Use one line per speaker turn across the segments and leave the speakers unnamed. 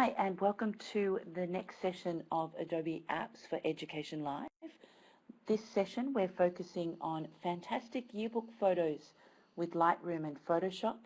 Hi, and welcome to the next session of Adobe Apps for Education Live. This session, we're focusing on fantastic yearbook photos with Lightroom and Photoshop.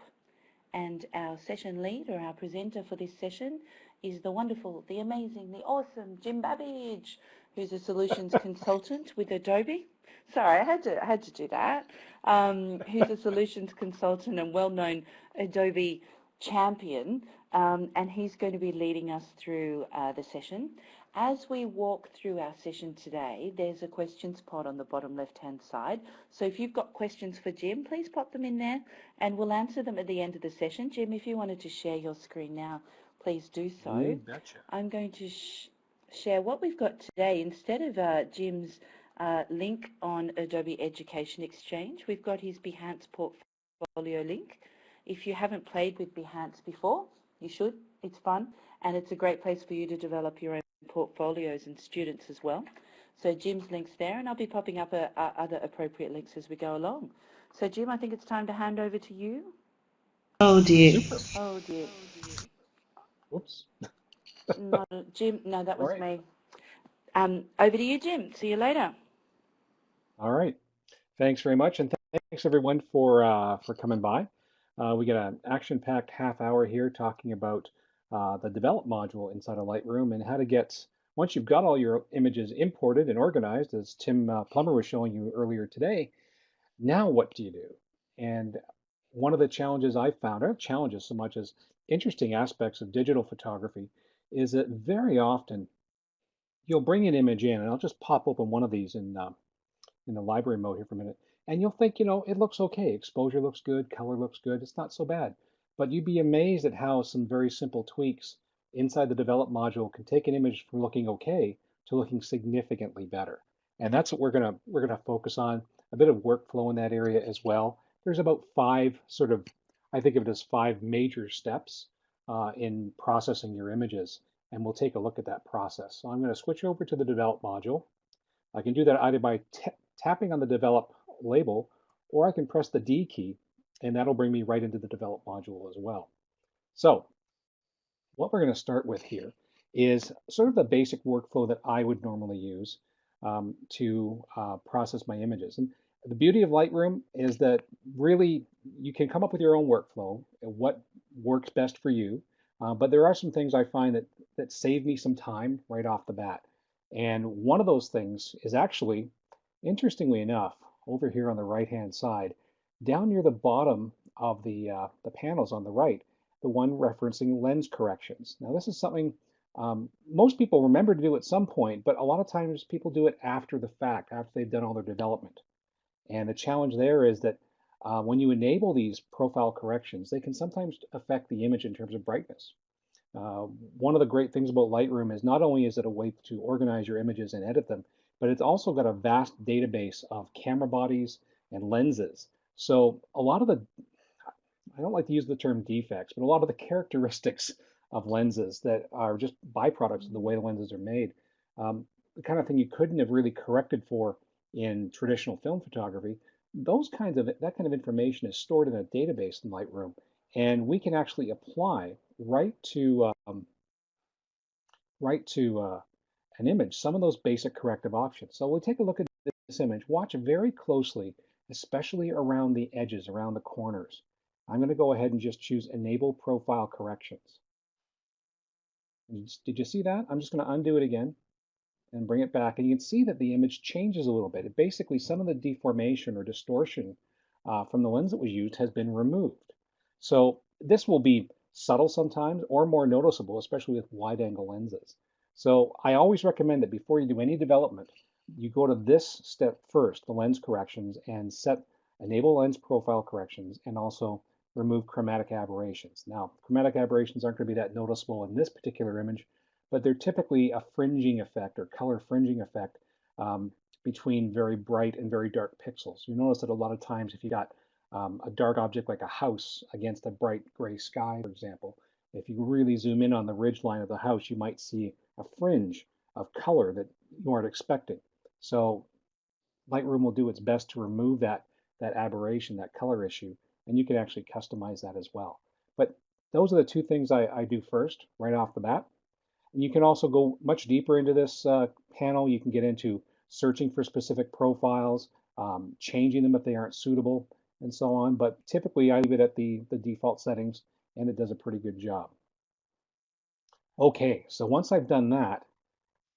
And our session lead, or our presenter for this session, is the wonderful, the amazing, the awesome TJim Babbage, who's a solutions consultant with Adobe. Sorry, I had to do that. Who's a solutions consultant and well-known Adobe champion, and he's going to be leading us through the session. As we walk through our session today, there's a questions pod on the bottom left-hand side. So if you've got questions for TJim, please pop them in there and we'll answer them at the end of the session. TJim, if you wanted to share your screen now, please do so.
You betcha.
I'm going to share what we've got today. Instead of TJim's link on Adobe Education Exchange, we've got his Behance portfolio link. If you haven't played with Behance before, you should. It's fun, and it's a great place for you to develop your own portfolios and students as well. So TJim's link's there, and I'll be popping up other appropriate links as we go along. So TJim, I think it's time to hand over to you.
Oh dear.
Super.
Oh dear.
Whoops.
No, TJim, no, that was
All right.
me. Over to you, TJim. See you later.
All right. Thanks very much, and thanks everyone for coming by. We got an action-packed half hour here talking about the develop module inside of Lightroom and how to get, once you've got all your images imported and organized, as Tim Plummer was showing you earlier today, now what do you do? And one of the challenges I found, or not challenges so much as interesting aspects of digital photography, is that very often you'll bring an image in, and I'll just pop open one of these in the library mode here for a minute, and you'll think, it looks okay. Exposure looks good, color looks good, it's not so bad. But you'd be amazed at how some very simple tweaks inside the develop module can take an image from looking okay to looking significantly better. And that's what we're gonna focus on, a bit of workflow in that area as well. There's about five I think of it as five major steps in processing your images, and we'll take a look at that process. So I'm going to switch over to the develop module. I can do that either by tapping on the develop label, or I can press the D key, and that'll bring me right into the develop module as well. So what we're going to start with here is sort of the basic workflow that I would normally use to process my images. And the beauty of Lightroom is that really you can come up with your own workflow and what works best for you. But there are some things I find that save me some time right off the bat. And one of those things is actually, interestingly enough, over here on the right-hand side, down near the bottom of the panels on the right, the one referencing lens corrections. Now this is something most people remember to do at some point, but a lot of times people do it after the fact, after they've done all their development. And the challenge there is that when you enable these profile corrections, they can sometimes affect the image in terms of brightness. One of the great things about Lightroom is not only is it a way to organize your images and edit them, but it's also got a vast database of camera bodies and lenses. So a lot of I don't like to use the term defects, but a lot of the characteristics of lenses that are just byproducts of the way the lenses are made, the kind of thing you couldn't have really corrected for in traditional film photography, that kind of information is stored in a database in Lightroom, and we can actually apply right to an image some of those basic corrective options. So we'll take a look at this image. Watch very closely, especially around the edges, around the corners. I'm going to go ahead and just choose Enable Profile Corrections. Did you see that? I'm just going to undo it again and bring it back, and you can see that the image changes a little bit. Basically, some of the deformation or distortion from the lens that was used has been removed. So this will be subtle sometimes or more noticeable, especially with wide-angle lenses. So I always recommend that before you do any development, you go to this step first, the lens corrections, and set Enable Lens Profile Corrections, and also remove chromatic aberrations. Now, chromatic aberrations aren't going to be that noticeable in this particular image, but they're typically a fringing effect or color fringing effect between very bright and very dark pixels. You notice that a lot of times if you got a dark object like a house against a bright gray sky, for example, if you really zoom in on the ridge line of the house, you might see a fringe of color that you aren't expecting. So Lightroom will do its best to remove that aberration, that color issue, and you can actually customize that as well. But those are the two things I do first, right off the bat. And you can also go much deeper into this panel. You can get into searching for specific profiles, changing them if they aren't suitable, and so on. But typically, I leave it at the default settings, and it does a pretty good job. Okay, so once I've done that,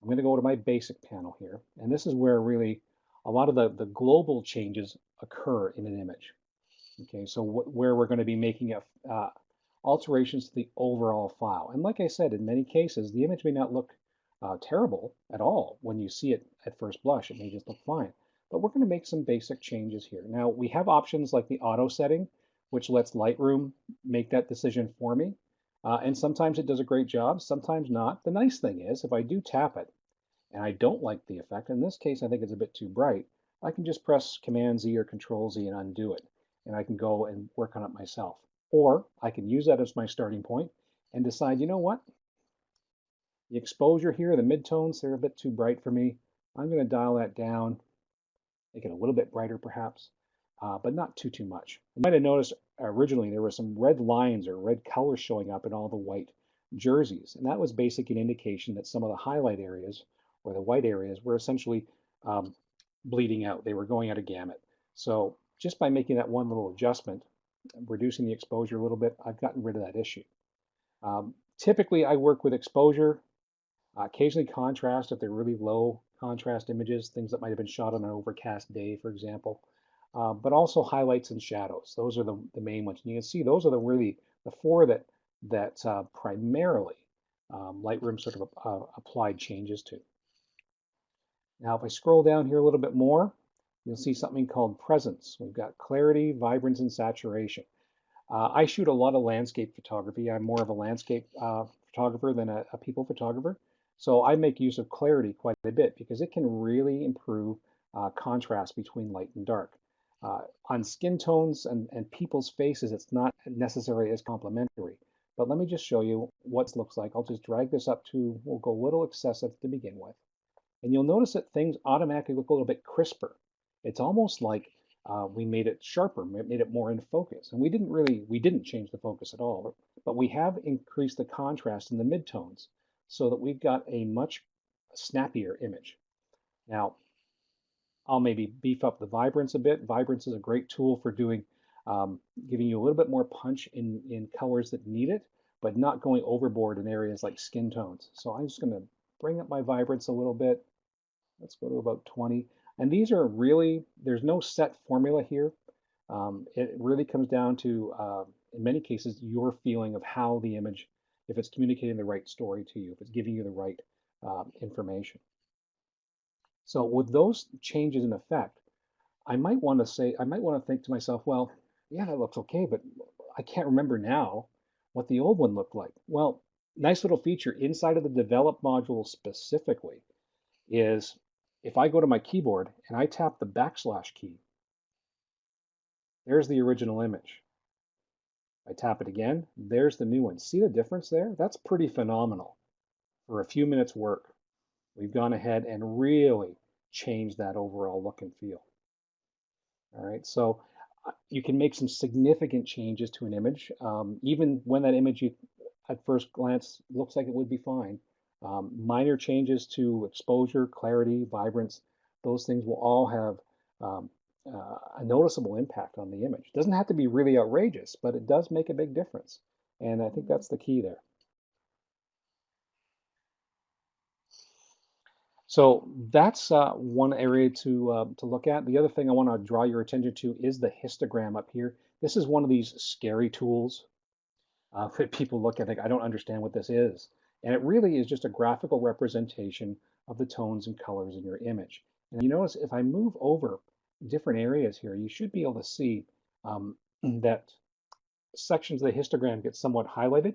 I'm going to go to my basic panel here. And this is where really a lot of the global changes occur in an image. Okay, so where we're going to be making alterations to the overall file. And like I said, in many cases, the image may not look terrible at all when you see it at first blush. It may just look fine. But we're going to make some basic changes here. Now, we have options like the auto setting, which lets Lightroom make that decision for me. And sometimes it does a great job, sometimes not. The nice thing is, if I do tap it and I don't like the effect, in this case I think it's a bit too bright, I can just press Command Z or Control Z and undo it. And I can go and work on it myself. Or I can use that as my starting point and decide, you know what? The exposure here, the midtones, they're a bit too bright for me. I'm going to dial that down, make it a little bit brighter perhaps, but not too much. You might have noticed originally there were some red lines or red colors showing up in all the white jerseys. And that was basically an indication that some of the highlight areas or the white areas were essentially bleeding out. They were going out of gamut. So just by making that one little adjustment, reducing the exposure a little bit, I've gotten rid of that issue. Typically, I work with exposure, occasionally contrast if they're really low contrast images, things that might have been shot on an overcast day, for example, but also highlights and shadows. Those are the main ones. And you can see those are the four that primarily Lightroom sort of applied changes to. Now, if I scroll down here a little bit more, you'll see something called presence. We've got clarity, vibrance, and saturation. I shoot a lot of landscape photography. I'm more of a landscape photographer than a people photographer. So I make use of clarity quite a bit because it can really improve contrast between light and dark. On skin tones and people's faces, it's not necessarily as complementary. But let me just show you what it looks like. I'll just drag this up to, we'll go a little excessive to begin with. And you'll notice that things automatically look a little bit crisper. It's almost like we made it sharper, made it more in focus. And we didn't change the focus at all, but we have increased the contrast in the midtones so that we've got a much snappier image. Now, I'll maybe beef up the vibrance a bit. Vibrance is a great tool for doing, giving you a little bit more punch in colors that need it, but not going overboard in areas like skin tones. So I'm just going to bring up my vibrance a little bit. Let's go to about 20. And these are really, there's no set formula here. It really comes down to, in many cases, your feeling of how the image, if it's communicating the right story to you, if it's giving you the right information. So with those changes in effect, I might want to think to myself, well, yeah, that looks okay, but I can't remember now what the old one looked like. Well, nice little feature inside of the develop module specifically is if I go to my keyboard and I tap the backslash key, there's the original image. I tap it again, there's the new one. See the difference there? That's pretty phenomenal. For a few minutes work, we've gone ahead and really changed that overall look and feel. All right, so you can make some significant changes to an image, even when that image at first glance looks like it would be fine. Minor changes to exposure, clarity, vibrance, those things will all have a noticeable impact on the image. It doesn't have to be really outrageous, but it does make a big difference. And I think that's the key there. So that's one area to look at. The other thing I want to draw your attention to is the histogram up here. This is one of these scary tools that people look at and think, I don't understand what this is. And it really is just a graphical representation of the tones and colors in your image. And you notice if I move over different areas here, you should be able to see that sections of the histogram get somewhat highlighted.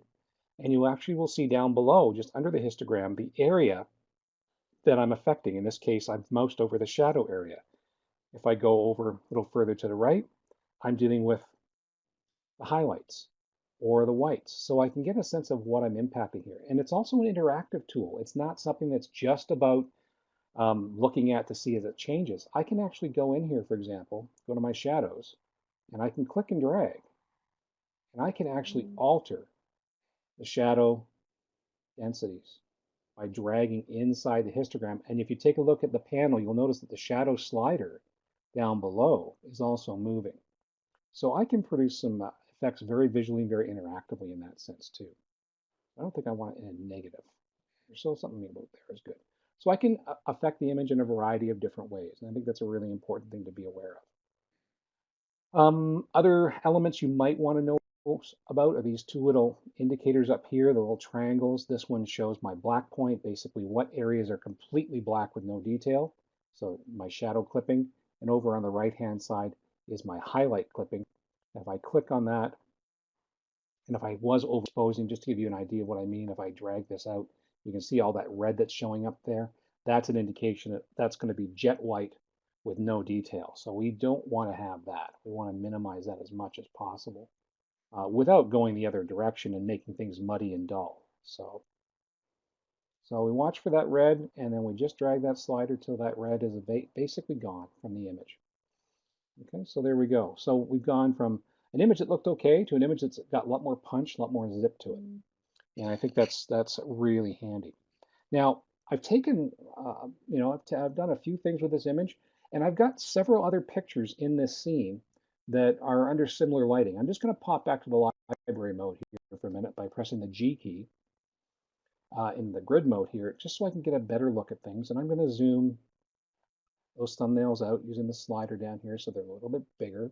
And you actually will see down below, just under the histogram, the area that I'm affecting. In this case, I've moused over the shadow area. If I go over a little further to the right, I'm dealing with the highlights or the whites. So I can get a sense of what I'm impacting here. And it's also an interactive tool. It's not something that's just about looking at to see as it changes. I can actually go in here, for example, go to my shadows, and I can click and drag. And I can actually alter the shadow densities by dragging inside the histogram. And if you take a look at the panel, you'll notice that the shadow slider down below is also moving. So I can produce some effects very visually and very interactively in that sense too. I don't think I want it in a negative. There's still something about there is good. So I can affect the image in a variety of different ways. And I think that's a really important thing to be aware of. Other elements you might want to know about are these two little indicators up here, the little triangles. This one shows my black point, basically what areas are completely black with no detail. So my shadow clipping. And over on the right-hand side is my highlight clipping. If I click on that, and if I was overexposing, just to give you an idea of what I mean, if I drag this out, you can see all that red that's showing up there. That's an indication that that's going to be jet white with no detail. So we don't want to have that. We want to minimize that as much as possible without going the other direction and making things muddy and dull. So we watch for that red, and then we just drag that slider till that red is basically gone from the image. Okay, so there we go. So we've gone from an image that looked okay to an image that's got a lot more punch, a lot more zip to it. And I think that's really handy. Now, I've taken, I've done a few things with this image, and I've got several other pictures in this scene that are under similar lighting. I'm just going to pop back to the library mode here for a minute by pressing the G key in the grid mode here, just so I can get a better look at things. And I'm going to zoom those thumbnails out using the slider down here so they're a little bit bigger.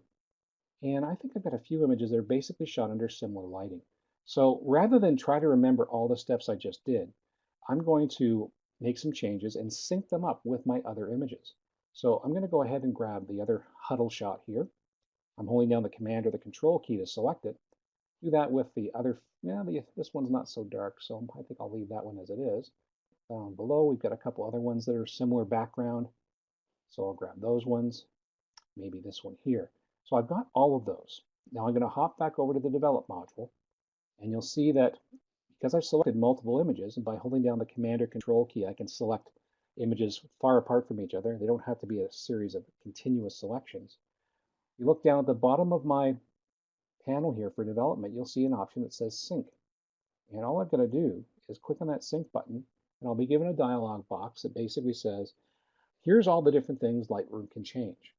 And I think I've got a few images that are basically shot under similar lighting. So rather than try to remember all the steps I just did, I'm going to make some changes and sync them up with my other images. So I'm going to go ahead and grab the other huddle shot here. I'm holding down the Command or the Control key to select it. Do that with the other, this one's not so dark, so I think I'll leave that one as it is. Down below, we've got a couple other ones that are similar background. So I'll grab those ones, maybe this one here. So I've got all of those. Now I'm going to hop back over to the Develop module, and you'll see that because I've selected multiple images, and by holding down the Command or Control key, I can select images far apart from each other. They don't have to be a series of continuous selections. You look down at the bottom of my panel here for development, you'll see an option that says Sync. And all I've got to do is click on that Sync button, and I'll be given a dialog box that basically says, here's all the different things Lightroom can change.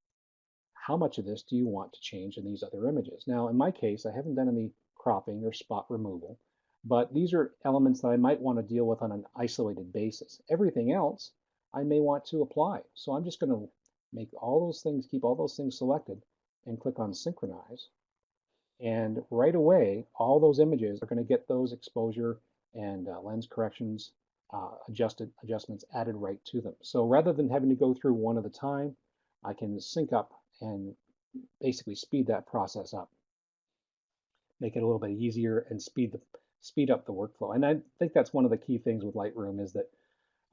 How much of this do you want to change in these other images? Now, in my case, I haven't done any cropping or spot removal, but these are elements that I might want to deal with on an isolated basis. Everything else I may want to apply. So I'm just going to make all those things, keep all those things selected, and click on Synchronize. And right away, all those images are going to get those exposure and lens corrections adjustments added right to them. So rather than having to go through one at a time, I can sync up and basically speed that process up, make it a little bit easier, and speed up the workflow. And I think that's one of the key things with Lightroom is that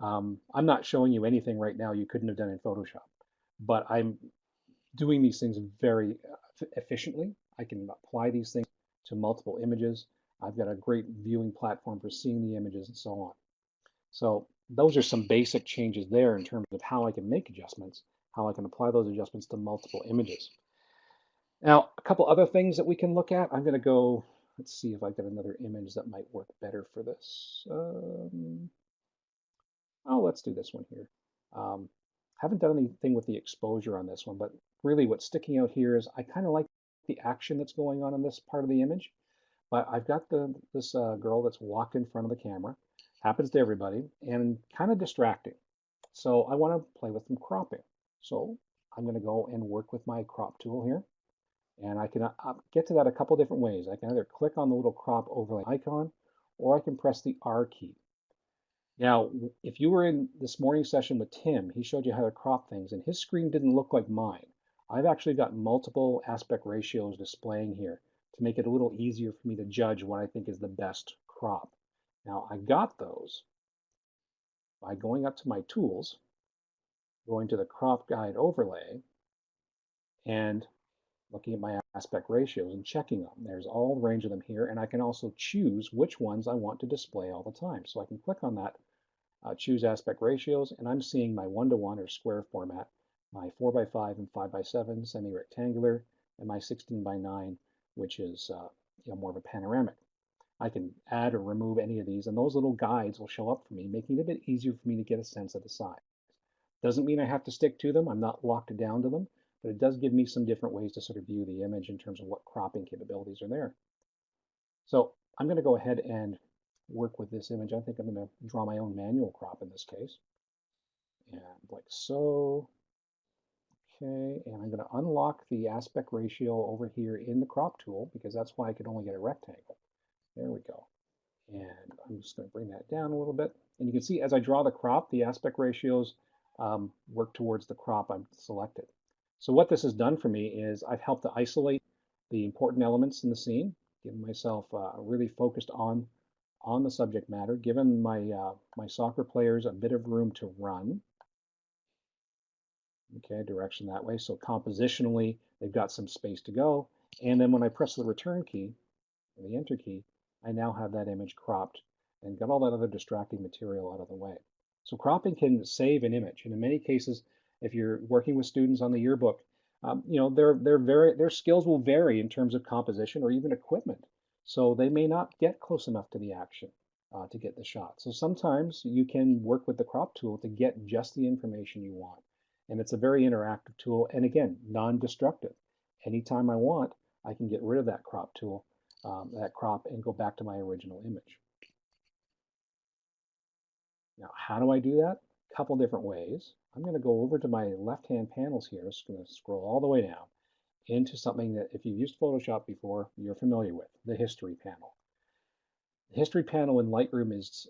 I'm not showing you anything right now you couldn't have done in Photoshop, but I'm doing these things very efficiently. I can apply these things to multiple images. I've got a great viewing platform for seeing the images and so on. So those are some basic changes there in terms of how I can make adjustments, how I can apply those adjustments to multiple images. Now, a couple other things that we can look at. I'm going to go, let's see if I get another image that might work better for this. Let's do this one here. Haven't done anything with the exposure on this one, but really what's sticking out here is I kind of like the action that's going on in this part of the image. But I've got this girl that's walked in front of the camera, happens to everybody, and kind of distracting. So I want to play with some cropping. So I'm going to go and work with my crop tool here. And I can get to that a couple different ways. I can either click on the little crop overlay icon, or I can press the R key. Now, if you were in this morning session with Tim, he showed you how to crop things, and his screen didn't look like mine. I've actually got multiple aspect ratios displaying here to make it a little easier for me to judge what I think is the best crop. Now, I got those by going up to my tools, going to the crop guide overlay, and looking at my aspect ratios and checking them. There's all the range of them here, and I can also choose which ones I want to display all the time. So I can click on that, choose aspect ratios, and I'm seeing my 1:1 or square format, my 4:5 and 5:7 semi-rectangular, and my 16:9, which is more of a panoramic. I can add or remove any of these, and those little guides will show up for me, making it a bit easier for me to get a sense of the size. Doesn't mean I have to stick to them. I'm not locked down to them, but it does give me some different ways to sort of view the image in terms of what cropping capabilities are there. So I'm going to go ahead and work with this image. I think I'm going to draw my own manual crop in this case. And like so. Okay, and I'm going to unlock the aspect ratio over here in the crop tool because that's why I could only get a rectangle. There we go. And I'm just going to bring that down a little bit. And you can see as I draw the crop, the aspect ratios work towards the crop I've selected. So what this has done for me is I've helped to isolate the important elements in the scene, given myself really focused on the subject matter, given my soccer players a bit of room to run. Okay, direction that way. So compositionally, they've got some space to go. And then when I press the return key, or the enter key, I now have that image cropped and got all that other distracting material out of the way. So cropping can save an image. And in many cases, if you're working with students on the yearbook, their skills will vary in terms of composition or even equipment. So they may not get close enough to the action to get the shot. So sometimes you can work with the crop tool to get just the information you want. And it's a very interactive tool. And again, non-destructive. Anytime I want, I can get rid of that crop tool, that crop, and go back to my original image. Now, how do I do that? A couple different ways. I'm going to go over to my left-hand panels here. I'm just going to scroll all the way down into something that if you've used Photoshop before, you're familiar with, the history panel. The history panel in Lightroom is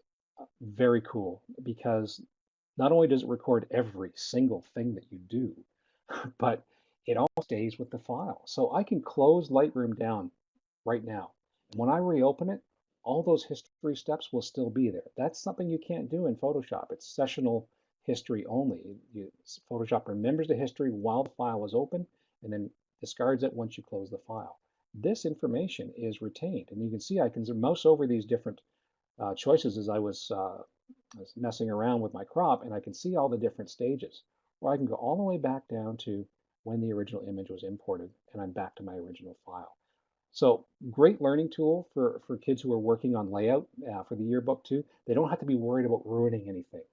very cool because not only does it record every single thing that you do, but it all stays with the file. So I can close Lightroom down right now. And when I reopen it, all those history steps will still be there. That's something you can't do in Photoshop. It's sessional history only. Photoshop remembers the history while the file is open and then discards it once you close the file. This information is retained. And you can see I can mouse over these different choices as I was messing around with my crop, and I can see all the different stages. Or I can go all the way back down to when the original image was imported, and I'm back to my original file. So great learning tool for kids who are working on layout for the yearbook too. They don't have to be worried about ruining anything.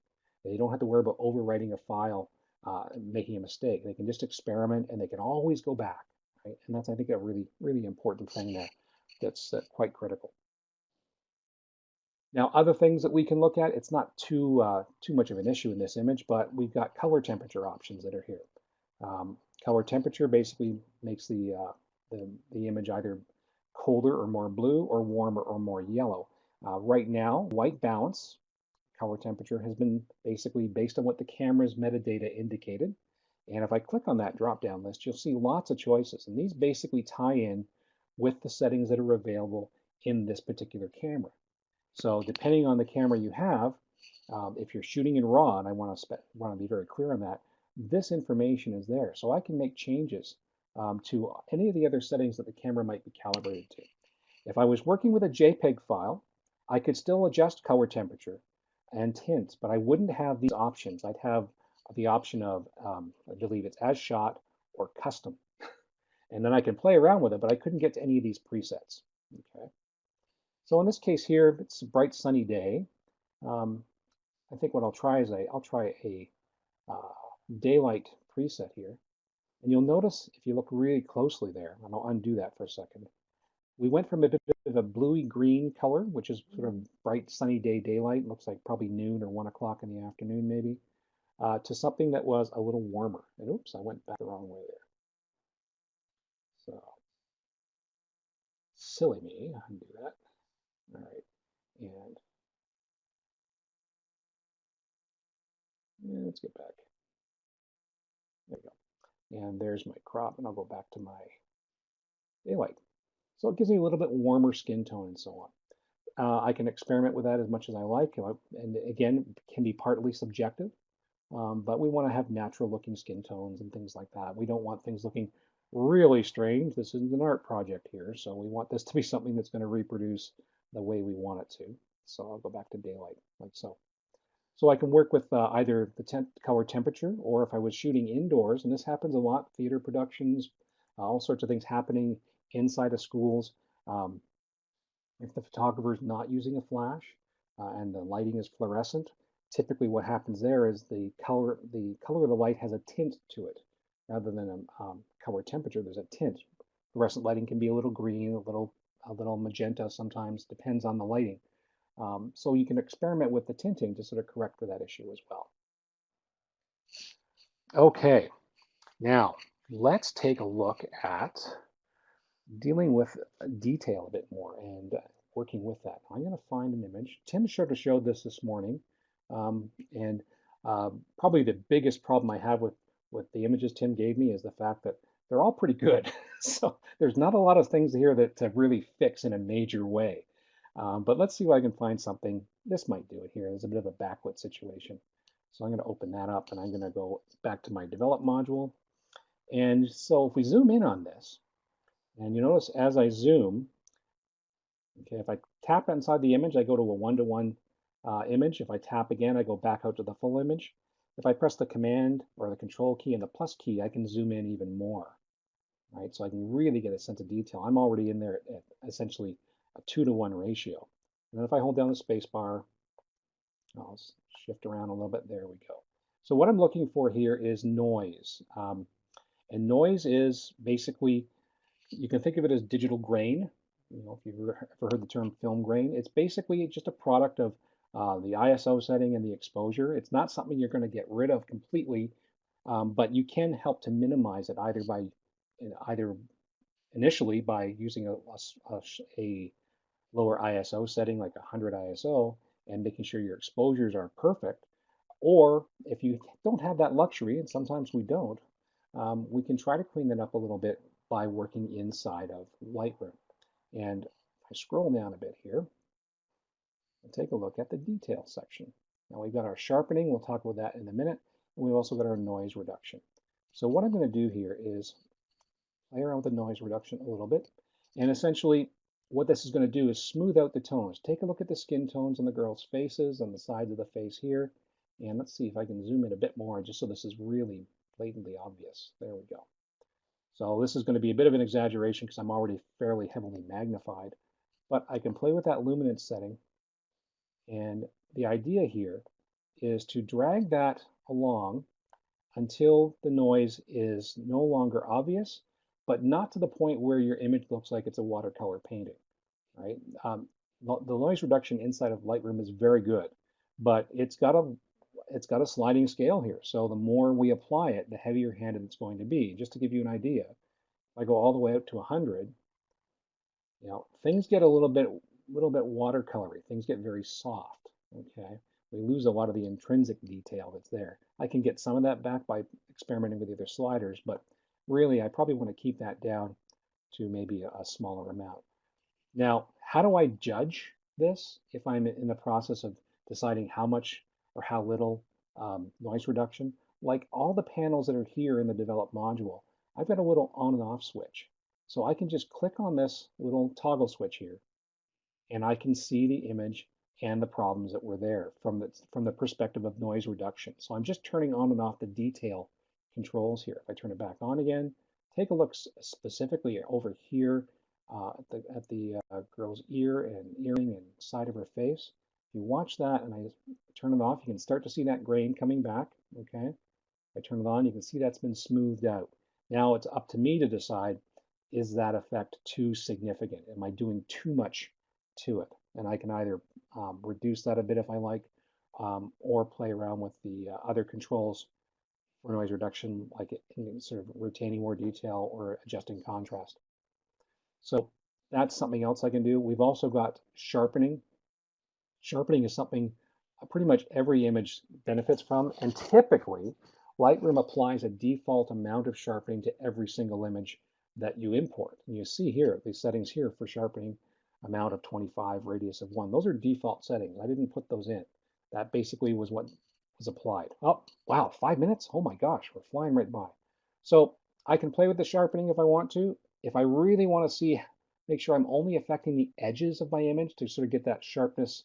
They don't have to worry about overwriting a file and making a mistake. They can just experiment, and they can always go back. Right? And that's, I think, a really, really important thing there that's quite critical. Now, other things that we can look at, it's not too much of an issue in this image, but we've got color temperature options that are here. Color temperature basically makes the image either colder or more blue or warmer or more yellow. Right now, white balance color temperature has been basically based on what the camera's metadata indicated. And if I click on that drop-down list, you'll see lots of choices. And these basically tie in with the settings that are available in this particular camera. So depending on the camera you have, if you're shooting in RAW, and I want to be very clear on that, this information is there. So I can make changes to any of the other settings that the camera might be calibrated to. If I was working with a JPEG file, I could still adjust color temperature and tint, but I wouldn't have these options. I'd have the option of, I believe it's as shot or custom. And then I can play around with it, but I couldn't get to any of these presets. Okay. So in this case here, it's a bright sunny day. I think what I'll try is I'll try a daylight preset here. And you'll notice if you look really closely there, and I'll undo that for a second, we went from a bit of a bluey green color, which is sort of bright sunny day daylight, looks like probably noon or 1 o'clock in the afternoon maybe, to something that was a little warmer. And oops, I went back the wrong way there. So silly me, undo that. All right, and let's get back. There we go. And there's my crop, and I'll go back to my daylight. So it gives me a little bit warmer skin tone and so on. I can experiment with that as much as I like, and again, it can be partly subjective, but we want to have natural looking skin tones and things like that. We don't want things looking really strange. This isn't an art project here, so we want this to be something that's going to reproduce the way we want it to. So I'll go back to daylight, like so. So I can work with either the color temperature, or if I was shooting indoors, and this happens a lot, theater productions, all sorts of things happening inside of schools. If the photographer is not using a flash and the lighting is fluorescent, typically what happens there is the color of the light has a tint to it rather than a color temperature. There's a tint. Fluorescent lighting can be a little green, a little magenta sometimes, depends on the lighting. So you can experiment with the tinting to sort of correct for that issue as well. Okay, now let's take a look at dealing with detail a bit more and working with that. I'm going to find an image. Tim sort of showed this morning, and probably the biggest problem I have with the images Tim gave me is the fact that they're all pretty good. So there's not a lot of things here that to really fix in a major way. But let's see if I can find something. This might do it here. There's a bit of a backlit situation. So I'm going to open that up and I'm going to go back to my develop module. And so if we zoom in on this, and you notice as I zoom, okay, if I tap inside the image, I go to a one-to-one image. If I tap again, I go back out to the full image. If I press the command or the control key and the plus key, I can zoom in even more, right? So I can really get a sense of detail. I'm already in there at essentially a 2-to-1 ratio. And then if I hold down the space bar, I'll shift around a little bit. There we go. So what I'm looking for here is noise. And noise is basically, you can think of it as digital grain. You know, if you've ever heard the term film grain, it's basically just a product of the ISO setting and the exposure. It's not something you're going to get rid of completely, but you can help to minimize it either initially by using a lower ISO setting like 100 ISO and making sure your exposures are perfect. Or if you don't have that luxury, and sometimes we don't, we can try to clean that up a little bit by working inside of Lightroom. And if I scroll down a bit here and take a look at the detail section. Now we've got our sharpening, we'll talk about that in a minute, and we've also got our noise reduction. So what I'm going to do here is play around with the noise reduction a little bit, and essentially what this is going to do is smooth out the tones. Take a look at the skin tones on the girls' faces, on the sides of the face here, and let's see if I can zoom in a bit more just so this is really blatantly obvious. There we go. So this is going to be a bit of an exaggeration because I'm already fairly heavily magnified, but I can play with that luminance setting. And the idea here is to drag that along until the noise is no longer obvious, but not to the point where your image looks like it's a watercolor painting, right? The noise reduction inside of Lightroom is very good, but it's got a sliding scale here. So the more we apply it, the heavier handed it's going to be. Just to give you an idea, if I go all the way up to 100, you know, things get a little bit watercolory. Things get very soft. Okay, we lose a lot of the intrinsic detail that's there. I can get some of that back by experimenting with either sliders, but really I probably want to keep that down to maybe a smaller amount. Now, how do I judge this if I'm in the process of deciding how much or how little noise reduction? Like all the panels that are here in the develop module, I've got a little on and off switch. So I can just click on this little toggle switch here, and I can see the image and the problems that were there from the perspective of noise reduction. So I'm just turning on and off the detail controls here. If I turn it back on again, take a look specifically over here at the girl's ear and earring and side of her face. If you watch that and I turn it off, you can start to see that grain coming back. Okay, if I turn it on, you can see that's been smoothed out. Now it's up to me to decide, is that effect too significant? Am I doing too much to it? And I can either reduce that a bit if I like, or play around with the other controls for noise reduction, like sort of retaining more detail or adjusting contrast. So that's something else I can do. We've also got sharpening. Sharpening is something pretty much every image benefits from, and typically Lightroom applies a default amount of sharpening to every single image that you import. And you see here, these settings here for sharpening, amount of 25, radius of 1. Those are default settings. I didn't put those in. That basically was what was applied. Oh, wow, 5 minutes? Oh my gosh, we're flying right by. So I can play with the sharpening if I want to. If I really want to make sure I'm only affecting the edges of my image to sort of get that sharpness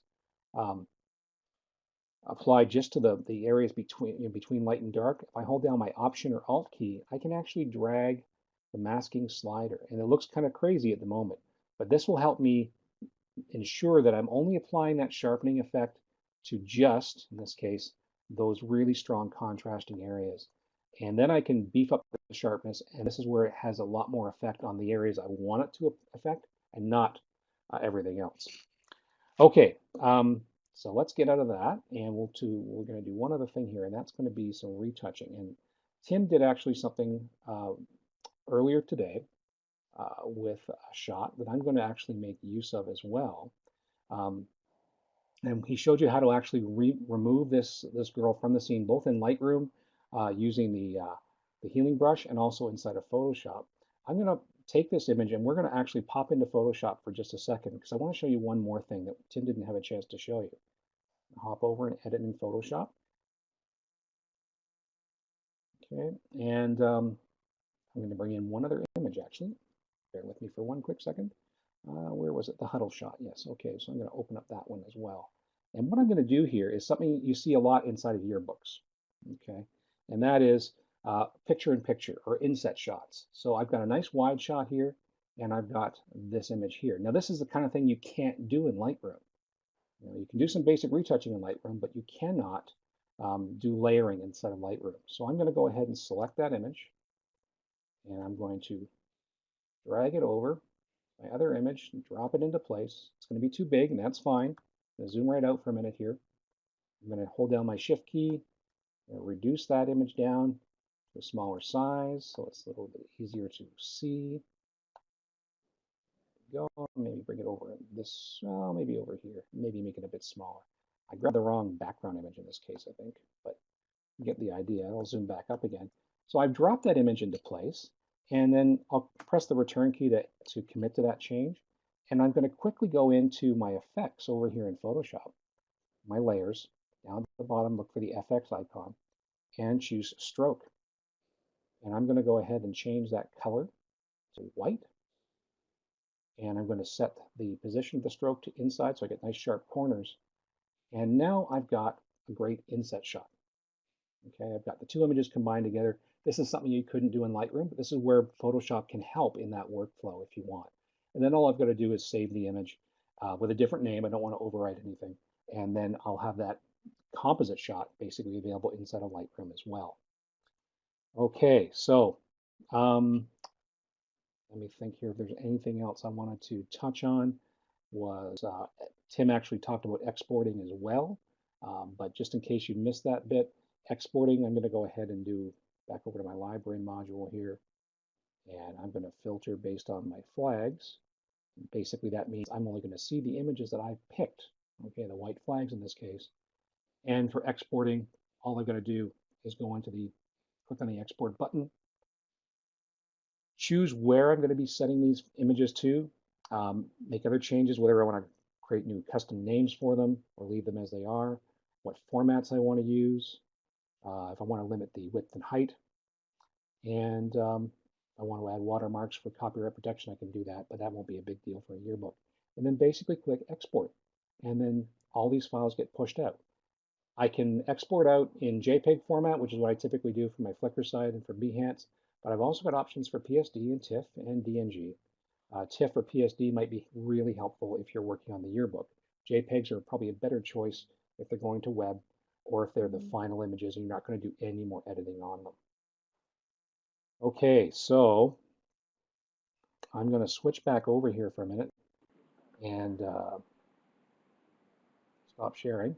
applied just to the areas between light and dark, if I hold down my Option or Alt key, I can actually drag the masking slider. And it looks kind of crazy at the moment, but this will help me ensure that I'm only applying that sharpening effect to just, in this case, those really strong contrasting areas. And then I can beef up the sharpness, and this is where it has a lot more effect on the areas I want it to affect and not everything else. Okay, so let's get out of that, and we're going to do one other thing here, and that's going to be some retouching. And Tim did actually something earlier today with a shot that I'm going to actually make use of as well. And he showed you how to actually remove this girl from the scene, both in Lightroom using the healing brush and also inside of Photoshop. I'm going to take this image and we're going to actually pop into Photoshop for just a second because I want to show you one more thing that Tim didn't have a chance to show you. Hop over and edit in Photoshop. Okay, and I'm going to bring in one other image actually. Bear with me for one quick second. Where was it? The huddle shot. Yes. Okay. So I'm going to open up that one as well. And what I'm going to do here is something you see a lot inside of yearbooks. Okay. And that is picture in picture or inset shots. So I've got a nice wide shot here and I've got this image here. Now this is the kind of thing you can't do in Lightroom. You can do some basic retouching in Lightroom, but you cannot do layering inside of Lightroom. So I'm going to go ahead and select that image and I'm going to drag it over my other image and drop it into place. It's going to be too big, and that's fine. I'm going to zoom right out for a minute here. I'm going to hold down my shift key and reduce that image down to a smaller size so it's a little bit easier to see. Go, maybe bring it over this, well, maybe over here, maybe make it a bit smaller. I grabbed the wrong background image in this case, I think, but you get the idea. I'll zoom back up again. So I've dropped that image into place. And then I'll press the return key to commit to that change. And I'm going to quickly go into my effects over here in Photoshop, my layers, down at the bottom, look for the FX icon, and choose stroke. And I'm going to go ahead and change that color to white. And I'm going to set the position of the stroke to inside so I get nice sharp corners. And now I've got a great inset shot. Okay, I've got the two images combined together. This is something you couldn't do in Lightroom, but this is where Photoshop can help in that workflow if you want. And then all I've got to do is save the image with a different name. I don't want to overwrite anything. And then I'll have that composite shot basically available inside of Lightroom as well. Okay, so let me think here if there's anything else I wanted to touch on. Was Tim actually talked about exporting as well, but just in case you missed that bit, exporting, I'm going to go ahead and do back over to my library module here, and I'm going to filter based on my flags. Basically, that means I'm only going to see the images that I've picked, okay, the white flags in this case. And for exporting, all I've got to do is go into click on the export button, choose where I'm going to be setting these images to, make other changes, whether I want to create new custom names for them or leave them as they are, what formats I want to use, if I want to limit the width and height, and I want to add watermarks for copyright protection, I can do that, but that won't be a big deal for a yearbook. And then basically click export, and then all these files get pushed out. I can export out in JPEG format, which is what I typically do for my Flickr site and for Behance, but I've also got options for PSD and TIFF and DNG. TIFF or PSD might be really helpful if you're working on the yearbook. JPEGs are probably a better choice if they're going to web or if they're the final images and you're not going to do any more editing on them. Okay, so I'm going to switch back over here for a minute and stop sharing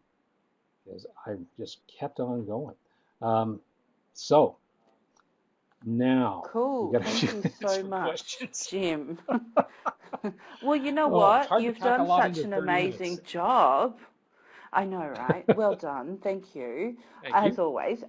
because I've just kept on going. So now
cool. Thank you so much, Jim. Well, you know what? You've done such an amazing job. I know, right? Well done. Thank you. As always.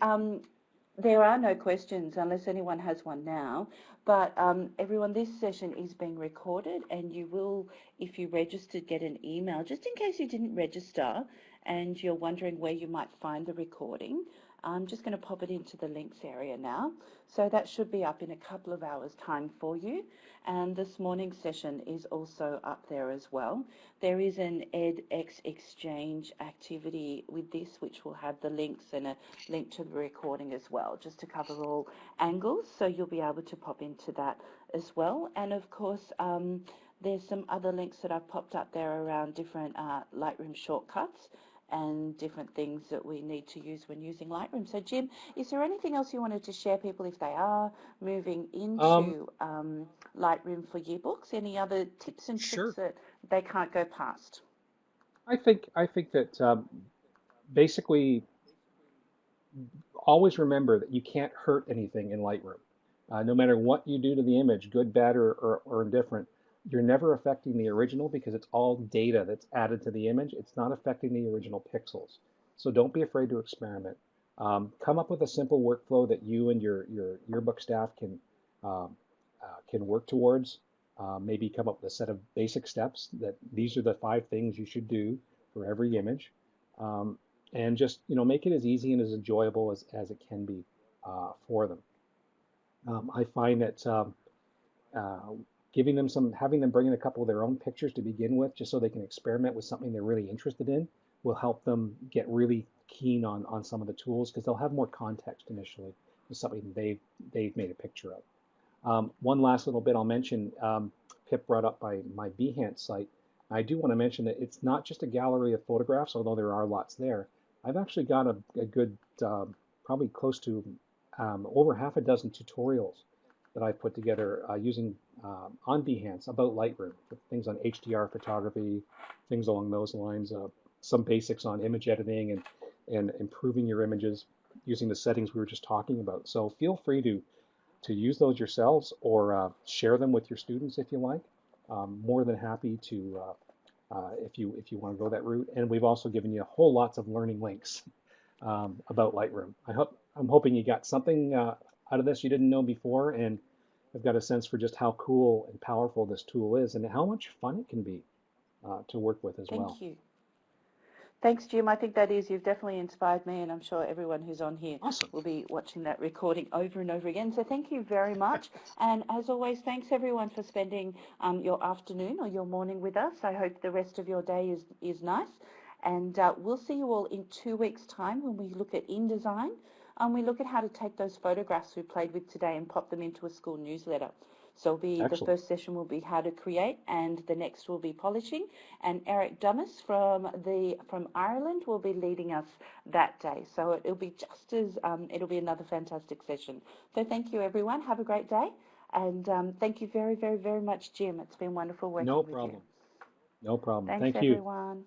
There are no questions unless anyone has one now, but everyone, this session is being recorded and you will, if you registered, get an email. Just in case you didn't register and you're wondering where you might find the recording, I'm just going to pop it into the links area now. So that should be up in a couple of hours' time for you. And this morning's session is also up there as well. There is an edX exchange activity with this, which will have the links and a link to the recording as well, just to cover all angles. So you'll be able to pop into that as well. And of course, there's some other links that I've popped up there around different Lightroom shortcuts and different things that we need to use when using Lightroom. So Jim, is there anything else you wanted to share people if they are moving
Um,
into Lightroom for yearbooks? Any other tips and tricks
sure.
that they can't go past?
I think that basically always remember that you can't hurt anything in Lightroom. No matter what you do to the image, good, bad, or indifferent, you're never affecting the original because it's all data that's added to the image. It's not affecting the original pixels. So don't be afraid to experiment. Come up with a simple workflow that you and your yearbook staff can work towards. Maybe come up with a set of basic steps that these are the 5 things you should do for every image. Um, and just make it as easy and as enjoyable as it can be for them. I find that uh, giving them having them bring in a couple of their own pictures to begin with, just so they can experiment with something they're really interested in, will help them get really keen on some of the tools because they'll have more context initially with something they've made a picture of. One last little bit I'll mention, Pip brought up my Behance site. I do want to mention that it's not just a gallery of photographs, although there are lots there. I've actually got a good, probably close to over half a dozen tutorials that I've put together using on Behance about Lightroom, things on HDR photography, things along those lines, some basics on image editing and improving your images using the settings we were just talking about. So feel free to use those yourselves or share them with your students if you like. More than happy to if you want to go that route. And we've also given you a whole lots of learning links about Lightroom. I'm hoping you got something out of this you didn't know before, and have got a sense for just how cool and powerful this tool is, and how much fun it can be to work with as well.
Thank you. Thanks, Jim. I think you've definitely inspired me, and I'm sure everyone who's on here
Awesome.
will be watching that recording over and over again. So thank you very much. And as always, thanks everyone for spending your afternoon or your morning with us. I hope the rest of your day is nice. And we'll see you all in 2 weeks' time when we look at InDesign and we look at how to take those photographs we played with today and pop them into a school newsletter. So the
Excellent.
first session will be how to create, and the next will be polishing. And Eric Dummas from Ireland will be leading us that day. So it'll be it'll be another fantastic session. So thank you, everyone. Have a great day, and thank you very, very, very much, Jim. It's been wonderful working
No
with you.
problem. No problem.
Thanks,
Thank you.
everyone.